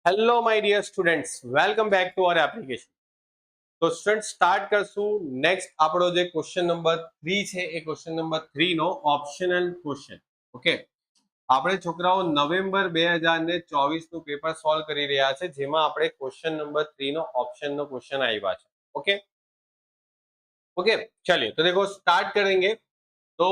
Hello my dear students, welcome back to our application. તો student start કરશું. Next આપણો જે ક્વેશ્ચન નંબર 3 છે એ ક્વેશ્ચન નંબર 3 નો ઓપ્શનલ ક્વેશ્ચન. ઓકે, આપણે છોકરાઓ નવેમ્બર 2024 નું પેપર સોલ્વ કરી રહ્યા છે, જેમાં આપણે ક્વેશ્ચન નંબર 3 નો ઓપ્શનનો ક્વેશ્ચન આવ્યા છે. ઓકે ओके चलिए तो देखो स्टार्ट करेंगे. तो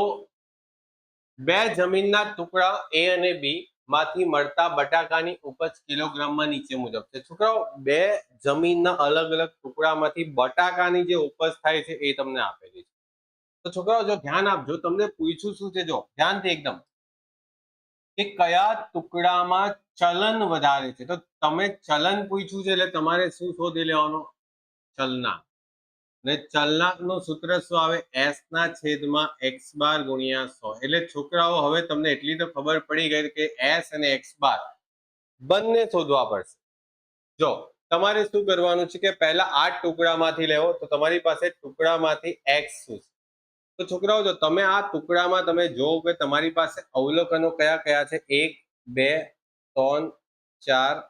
બે જમીનના ટુકડા એ અને બી માંથી મળતા બટાકાની ઉપજ કિલોગ્રામમાં નીચે મુજબ છે. છોકરાઓ, બે જમીનના અલગ અલગ ટુકડામાંથી બટાકાની જે ઉપજ થાય છે એ તમને આપેલી છે. તો છોકરાઓ જો ધ્યાન આપજો, તમને પૂછ્યું શું છે, જો ધ્યાનથી એકદમ, કે કયા ટુકડામાં ચલન વધારે છે. તો તમે ચલન પૂછ્યું છે એટલે તમારે શું શોધી લેવાનું? ચલનાંક. ને ચલનાંકનું સૂત્ર શું આવે? s ના છેદમાં x બાર ગુણ્યા 100. એટલે છોકરાઓ હવે તમને એટલી તો ખબર પડી ગઈ કે s અને x બાર બંને શોધવા પડશે. જો તમારે શું કરવાનું છે કે પહેલા આ ટુકડામાંથી લેવો, તો તમારી પાસે ટુકડામાંથી x શું છે. તો છોકરાઓ જો તમે આ ટુકડામાં તમે જોવો કે તમારી પાસે અવલોકનો કયા કયા છે? 1 2 3 4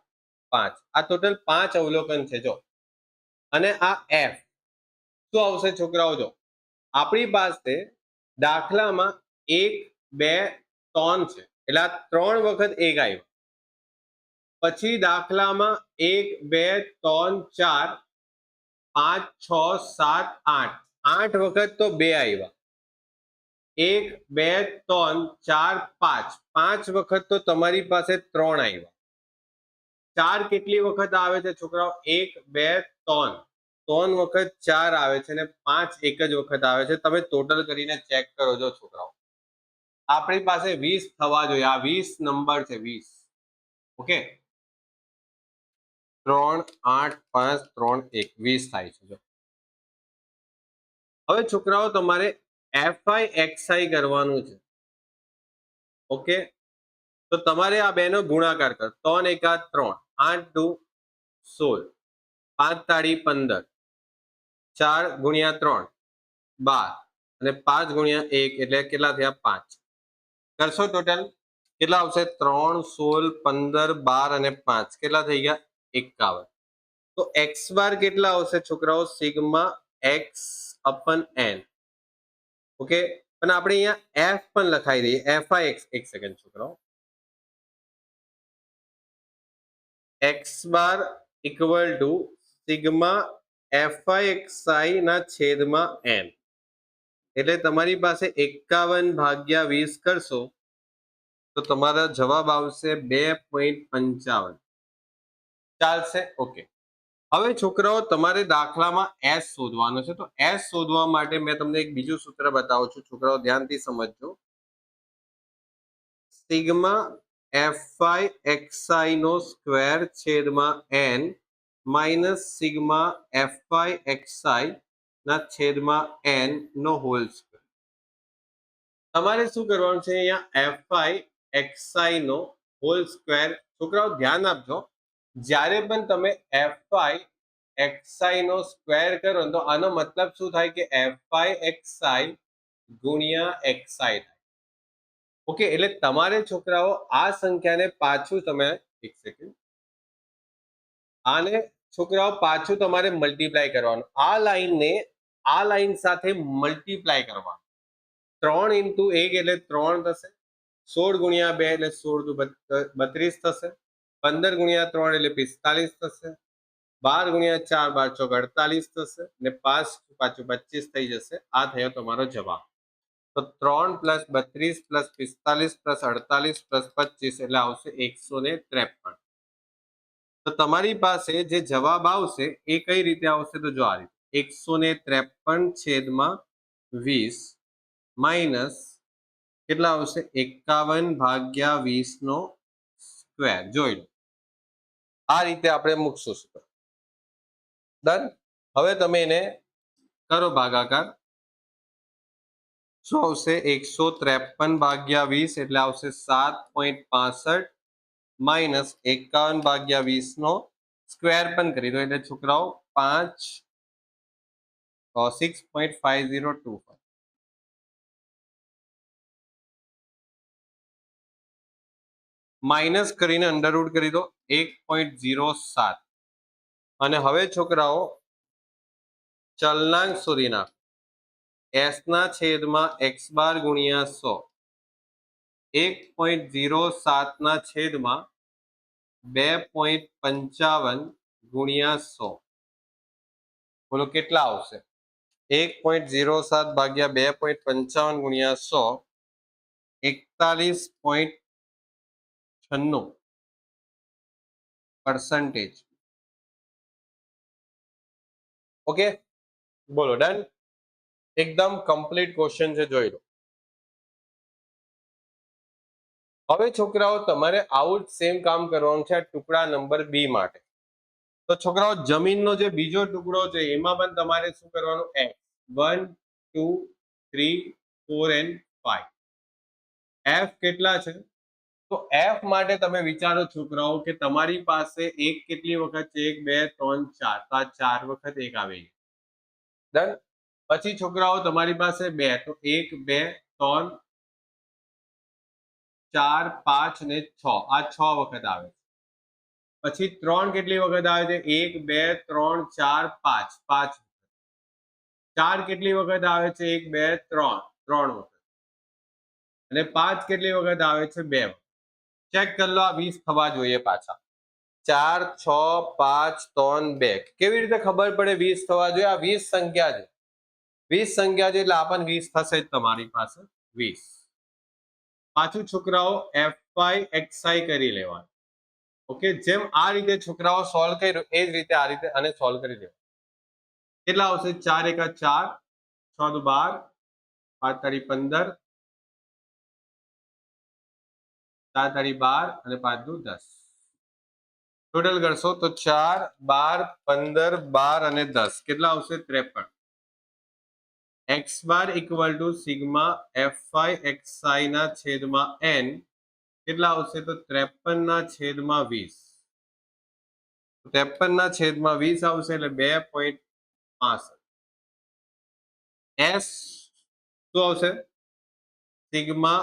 5. આ ટોટલ 5 અવલોકન છે. જો અને આ f શું આવશે છોકરાઓ? જો આપણી પાસે દાખલામાં 1 2 3 છે, એટલે આ 3 વખત 1 આવ્યો. પછી દાખલામાં 1 2 3 4 5 6 7 8, 8 વખત તો 2 આવ્યા. 1 2 3 4 5, 5 વખત તો તમારી પાસે 3 આવ્યા. 4 કેટલી વખત આવે છે છોકરાઓ? 1 2 3, 3 વખત 4 આવે છે અને 5 એક જ વખત આવે છે. તમે ટોટલ કરીને ચેક કરો. જો છોકરાઓ, આપણી પાસે 20 થવા જોઈએ. આ 20 નંબર છે, 20. ઓકે, 3 8 5 3 1, 20 થાય છે. જો હવે છોકરાઓ તમારે FI XI કરવાનું છે. ઓકે, તો તમારે આ બેનો ગુણાકાર કરો. 3 એકા 3, 8 દુ 16, 5 તાળી 15, 4 ગુણ્યા 3 12 અને 5 ગુણ્યા 1 એટલે કેટલા થયા? 5. કરશો ટોટલ કેટલા આવશે? 3 16 15 12 અને 5 કેટલા થઈ ગયા? 51. તો x બાર કેટલા આવશે છોકરાઓ? Sigma x અપન n. ઓકે, અને આપણે અહીંયા f પણ લખાઈ દઈએ. FI x, એક સેકન્ડ છોકરાઓ. x bar equal to sigma FI XI ના છેદમાં n. એટલે તમારી પાસે 51 ભાગ્યા 20 કરશો તો તમારો જવાબ આવશે 2.55. ચાલશે? ઓકે, હવે છોકરાઓ તમારે દાખલામાં s શોધવાનો છે. તો s શોધવા માટે મેં તમને એક બીજું સૂત્ર બતાવું છું. છોકરાઓ ધ્યાનથી સમજજો. સિગ્મા FI XI નો સ્ક્વેર છેદમાં n minus sigma FI XI ના છેદમાં n નો હોલ સ્ક્વેર. તમારે શું કરવાનું છે? અહીંયા FI XI નો હોલ સ્ક્વેર. છોકરાઓ ધ્યાન આપજો, જ્યારે પણ તમે FI XI નો સ્ક્વેર કરો તો આનો મતલબ શું થાય? કે FI XI ગુણ્યા XI થાય. ઓકે, એટલે તમારે છોકરાઓ આ સંખ્યાને પાછું તમે, એક સેકન્ડ, આને છોકરાઓ પાછું તમારે મલ્ટીપ્લાય કરવાનું. આ લાઈનને આ લાઈન સાથે મલ્ટીપ્લાય કરવાનું. 3 ઇન્ટુ 1 એટલે 3 થશે. 16 ગુણ્યા 2 એટલે 16 દુ 32 થશે. 15 ગુણ્યા 3 એટલે 45 થશે. 12 ગુણ્યા 4 12 ચોક 48 થશે. ને 5 પાછું 25 થઈ જશે. આ થયો તમારો જવાબ. તો 3 પ્લસ 32 પ્લસ 45 પ્લસ 48 પ્લસ 25 એટલે આવશે 153. તો તમારી પાસે જે જવાબ આવશે એ કઈ રીતે આવશે? તો જો આ રીતે 153 છેદમાં 20 માઇનસ કેટલા આવશે? 51 ભાગ્યા 20 નો સ્ક્વેર. જોઈ લો, આ રીતે આપણે મૂકશું. ડન. હવે તમે એને કરો ભાગાકાર. શું આવશે? 153 ભાગ્યા 20 એટલે આવશે 7.65 માઇનસ 51 ભાગ્યા 20 નો સ્ક્વેર પણ કરી દો એટલે છોકરાઓ 6.5025. માઇનસ કરીને અંડરરૂટ કરી દો 1.07 અને હવે છોકરાઓ ચલનાંક શોધી નાખો s ના છેદમાં x બાર ગુણ્યા 100 1.07 ના છેદમાં 2.55 ગુણ્યા 100 બોલો કેટલા આવશે 1.07 ભાગ્યા 2.55 ગુણ્યા 100 41.96%. ઓકે બોલો ડન એકદમ કમ્પ્લીટ ક્વેશ્ચન છે જોઈ લો હવે છોકરાઓ તમારે આવું જ સેમ કામ કરવાનું છે ટુકડા નંબર બી માટે તો છોકરાઓ જમીનનો જે બીજો ટુકડો છે એમાં પણ તમારે શું કરવાનું x 1 2 3 4 and 5 f કેટલા છે તો f માટે તમે વિચારો છોકરાઓ કે તમારી પાસે એક કેટલી વખત છે 1 2 3 4 તો આ 4 વખત એક આવે ડન પછી છોકરાઓ તમારી પાસે 2 તો 1 2 3 4 5 ને 6 આ 6 વખત આવે પછી 3 કેટલી વખત આવે છે 1 2 3 4 5 5 4 કેટલી વખત આવે છે 1 2 3 3 વખત અને 5 કેટલી વખત આવે છે 2 ચેક કરી લો આ 20 થવા જોઈએ પાછા 4 6 5 3 2 કેવી રીતે ખબર પડે 20 થવા જોઈએ આ 20 સંખ્યા છે 20 સંખ્યા છે એટલે આ પણ 20 થશે જ તમારી પાસે 20 પાછું છોકરાઓ fy xi કરી લેવાનું ઓકે જેમ આ રીતે છોકરાઓ સોલ્વ કર્યું એ જ રીતે આ રીતે આને સોલ્વ કરી દેવાનું કેટલા આવશે 4 એકા 4 6 દુ 12 5 તારી 15 4 તારી 12 અને 5 દુ 10 ટોટલ કરશો તો 4 12 15 12 અને 10 કેટલા આવશે 53 x bar equal to sigma fy xi ના છેદમાં n કેટલા આવશે તો 53 ના છેદમાં 20 53 ના છેદમાં 20 આવશે એટલે 2.65 s શું આવશે સિગ્મા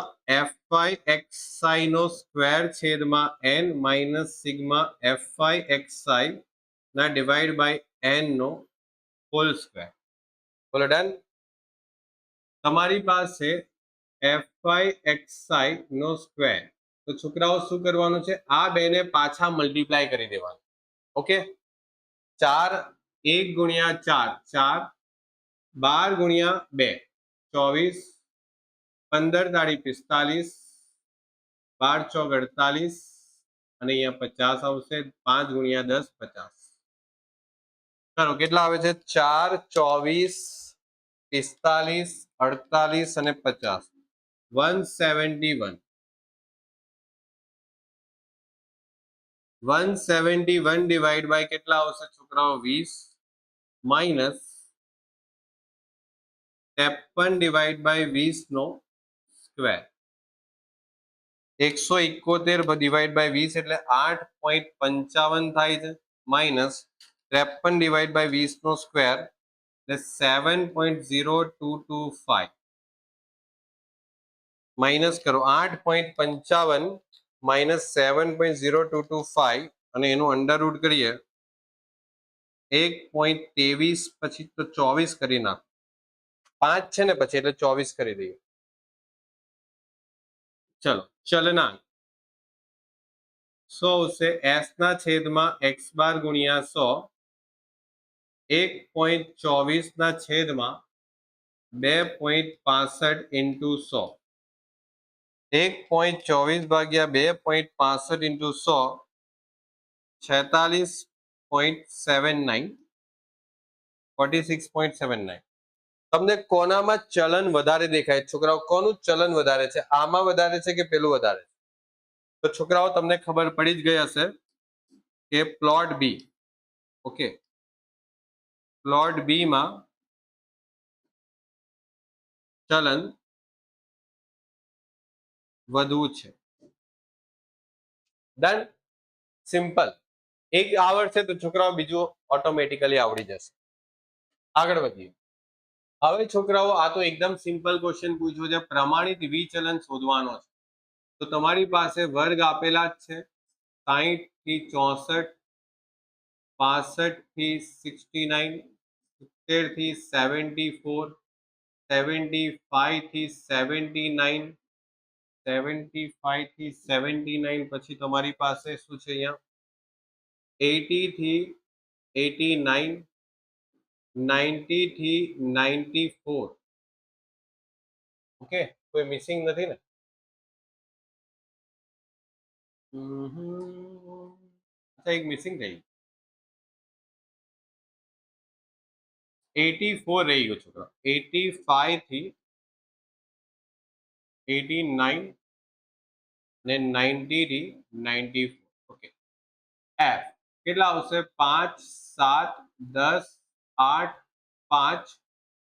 fy xi નો સ્ક્વેર છેદમાં n minus sigma fy xi ના ડિવાઇડ બાય n નો હોલ સ્ક્વેર બોલો ડન તમારી પાસે fy xi નો સ્ક્વેર તો છોકરાઓ શું કરવાનું છે આ બેને પાછા મલ્ટીપ્લાય કરી દેવાનું ઓકે 4 1 ગુણ્યા 4 4 12 ગુણ્યા 2 24 15 તાળી 45 12 ચોક 48 અને અહીંયા 50 આવશે 5 ગુણ્યા 10 50 ચાલો કેટલા આવે છે 4 24 45 48 અને 50 171 171 ડિવાઈડ બાય કેટલા આવશે છોકરાઓ 20 માઇનસ 53 ડિવાઈડ બાય 20 નો સ્ક્વેર 171 ડિવાઈડ બાય 20 એટલે 8.55 થાય છે માઇનસ 53 ડિવાઈડ બાય 20 નો સ્ક્વેર એટલે 7.0225 માઇનસ કરો 8.55 માઇનસ 7.0225 અને એનું અંડરરૂટ કરીએ 1.23 પછી તો 24 કરી નાખો 5 છે ને પછી એટલે 24 કરી દઈએ ચલો ચલનાંક શું આવશે s ના છેદમાં x બાર ગુણ્યા 100 1.24 ના છેદમાં 2.65 ઇન્ટુ 100 1.24 ભાગ્યા 2.65 ઇન્ટુ 100 46.79 46.79 તમને કોનામાં ચલન વધારે દેખાય છોકરાઓ કોનું ચલન વધારે છે આમાં વધારે છે કે પેલું વધારે છે તો છોકરાઓ તમને ખબર પડી જ ગઈ હશે કે પ્લોટ બી ઓકે પ્લોટ બી માં ચલન વધુ છે ડન સિમ્પલ એક આવડશે તો છોકરાઓ બીજું ઓટોમેટિકલી આવડી જશે આગળ વધીએ હવે છોકરાઓ આ તો એકદમ સિમ્પલ ક્વેશ્ચન પૂછ્યો છે પ્રમાણિત વિચલન શોધવાનો છે તો તમારી પાસે વર્ગ આપેલા જ છે 60 થી 64, 65 થી 69, 70 થી 74, 75 થી 79, 75 થી 79, પછી તમારી પાસે શું છે અહીંયા 80 થી 89, 90 થી 94. ઓકે, કોઈ મિસિંગ નથી ને? અચ્છા, એક મિસિંગ થઈ 84 રહી ગયો છોકરા. 85 થી 89 ને 90 થી 94. ઓકે, એફ કેટલા આવશે? 5, 7, 10, 8, 5,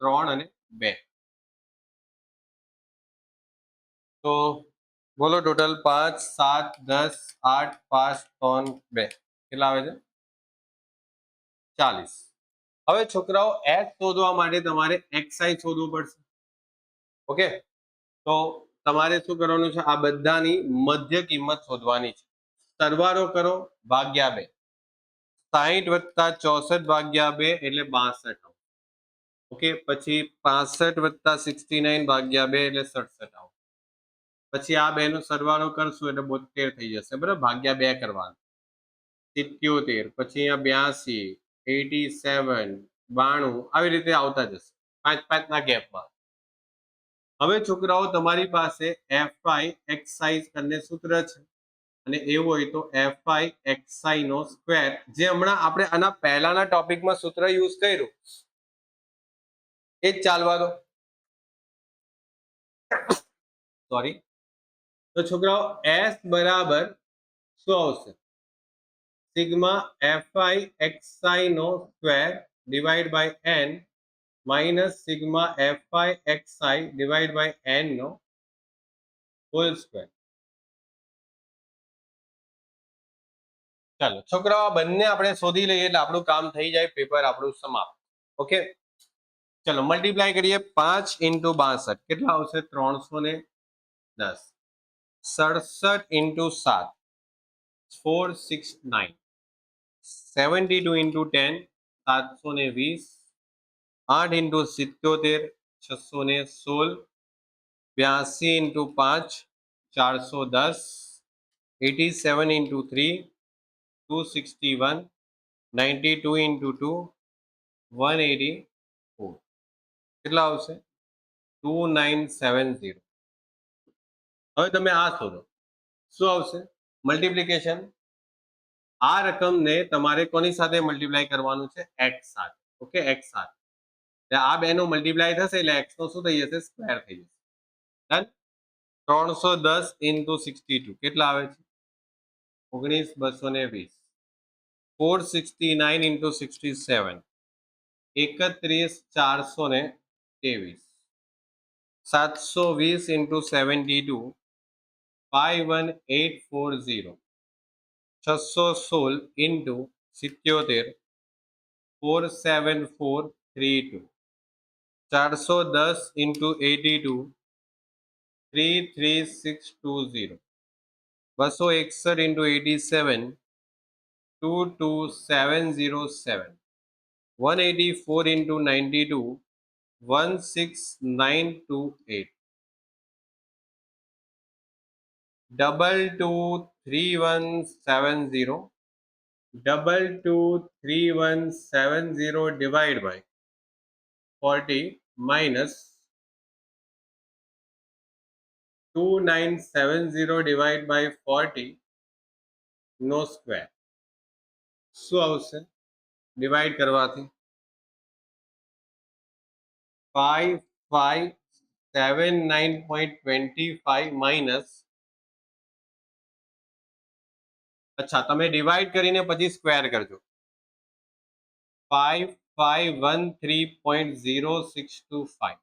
3 અને 2. તો બોલો ટોટલ 5, 7, 10, 8, 5, 3, 2 કેટલા આવે છે? 40. હવે છોકરાઓ એચ શોધવા માટે તમારે એક્સઆઈ શોધવું પડશે. ઓકે, તો તમારે શું કરવાનું છે? આ બધાની મધ્ય કિંમત શોધવાની છે. સરવાળો કરો ભાગ્યા 2. 60 વત્તા 64 ભાગ્યા 2 એટલે 62. ઓકે, પછી 65 વત્તા 69 ભાગ્યા 2 એટલે 67 આવો. પછી આ બે નો સરવાળો કરશું એટલે 72 થઈ જશે. બરાબર, ભાગ્યા 2 કરવાનું. 77, પછી અહીંયા 82, 87, 92 આવી રીતે આવતા જશે 5-5 ના ગેપમાં. હવે છોકરાઓ તમારી પાસે એફઆઈ એક્સાઇઝ કરીને સૂત્ર છે, અને એવું હોય તો એફઆઈ એક્સઆઈ નો સ્ક્વેર, જે હમણાં આપણે આના પહેલાના ટોપિકમાં સૂત્ર યુઝ કર્યું એ જ ચાલવા દો. સોરી. તો છોકરાઓ એસ બરાબર શું આવશે? સિગ્મા એફઆઈ એક્સઆઈ નો square divide by N minus sigma FI XI divide by N નો હોલ સ્ક્વેર. ચાલો છોકરાઓ, આ બંને આપણે શોધી લઈએ એટલે આપણું કામ થઈ જાય, પેપર આપણું સમાપ્ત. ઓકે, ચલો મલ્ટીપ્લાય કરીએ. 5 × 62 કેટલા આવશે? 310. 67 × 7 469. 72 × 10 720. 8 × 77 616. 82 × 5 410. 87 × 3 261. 92 × 2 184. કેટલા આવશે? 2970. હવે તમે આ શોધો, શું આવશે? મલ્ટીપ્લિકેશન. આ રકમને તમારે કોની સાથે મલ્ટીપ્લાય કરવાનું છે? એક્સ સાથે. ઓકે, એક્સ સાથે. આ બેનો મલ્ટીપ્લાય થશે એટલે એક્સ નો શું થઈ જશે? સ્ક્વેર થઈ જશે. ડન. 310 × 62 કેટલા આવે છે? 19220. 469 × 67 31423. 720 × 72 51840. 616 × 77 47432. 410 × 82 33620. 261 × 87 22707. 184 × 92 16928. 223170. 223170 divided by 40 minus 2970 divided by 40 no square. શું આવશે ડિવાઈડ કરવાથી? 5579.25 માઇનસ, અચ્છા તમે ડિવાઈડ કરીને પછી સ્ક્વેર કરજો. 5513.0625.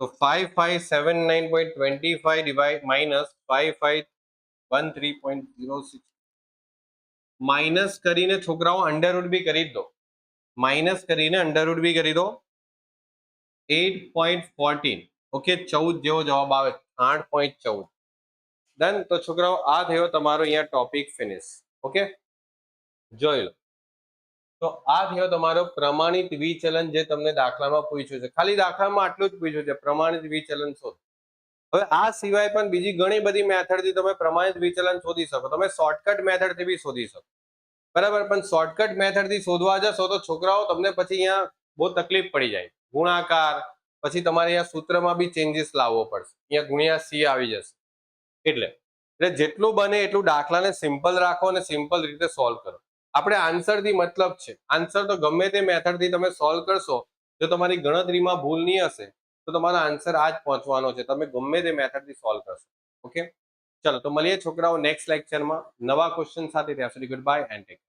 તો 5579.25 ડિવાઈડ માઇનસ 5513.06. માઇનસ કરીને છોકરાઓ અંડરરૂટ બી કરી દો. માઇનસ કરીને અંડરરૂટ બી કરી દો. 8.14. ઓકે, 14 જેવો જવાબ આવે. 8.14. ડન. તો છોકરાઓ આ થયો તમારો અહીંયા ટોપિક ફિનિશ. ઓકે, જોઈ લો. તો આ થયો તમારો પ્રમાણિત વિચલન જે તમને દાખલામાં પૂછ્યું છે. ખાલી દાખલામાં આટલું જ પૂછ્યું છે, પ્રમાણિત વિચલન શોધો. હવે આ સિવાય પણ બીજી ઘણી બધી મેથડથી તમે પ્રમાણિત વિચલન શોધી શકો. તમે શોર્ટકટ મેથડથી બી શોધી શકો, બરાબર. પણ શોર્ટકટ મેથડથી શોધવા જશો તો છોકરાઓ તમને પછી અહીંયા બહુ તકલીફ પડી જાય. ગુણાકાર, પછી તમારે અહીંયા સૂત્રમાં બી ચેન્જીસ લાવવો પડશે. અહીંયા ગુણ્યા સી આવી જશે. એટલે જેટલું બને એટલું દાખલાને સિમ્પલ રાખો અને સિમ્પલ રીતે સોલ્વ કરો. આપણે આન્સરથી મતલબ છે. આન્સર તો ગમે તે મેથડથી તમે સોલ્વ કરશો, જો તમારી ગણતરીમાં ભૂલ નહીં હશે તો તમારો આન્સર આ જ પહોંચવાનો છે. તમે ગમે તે મેથડથી સોલ્વ કરશો. ઓકે, ચલો તો મળીએ છોકરાઓ નેક્સ્ટ લેક્ચરમાં નવા ક્વેશ્ચન સાથે. ત્યાં સુધી ગુડ બાય એન્ડ ટેક.